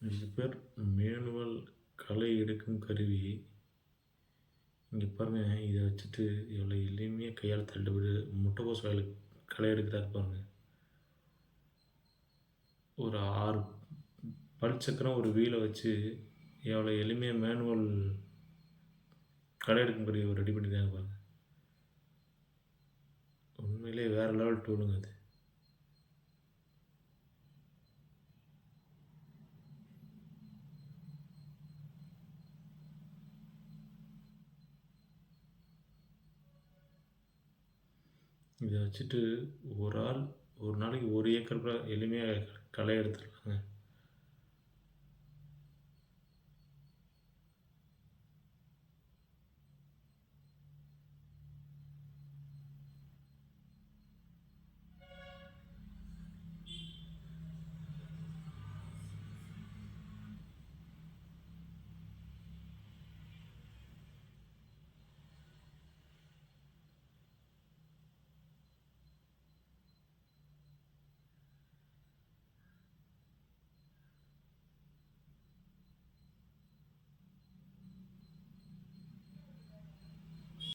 இது பேர் மேனுவல் களை எடுக்கும் கருவி. இங்க பாருங்க, இத வச்சுட்டு எவ்வளோ எளிமையா கையால தள்ளுபடி முட்டைக்கோஸ் களை எடுக்கிறாரு பாருங்க. ஒரு 6 பல் சக்கரம் ஒரு வீல வச்சு எவ்வளோ எளிமையா மேனுவல் களை எடுக்கும் கருவிய ரெடி பண்ணியிருக்காங்க பாருங்க. உண்மையிலேயே வேற லெவல் டூலுங்க அது. இத வச்சுட்டு ஒரு ஆள் ஒரு நாளைக்கு 1 ஏக்கர் கூட எளிமையா களை எடுத்துடலாங்க.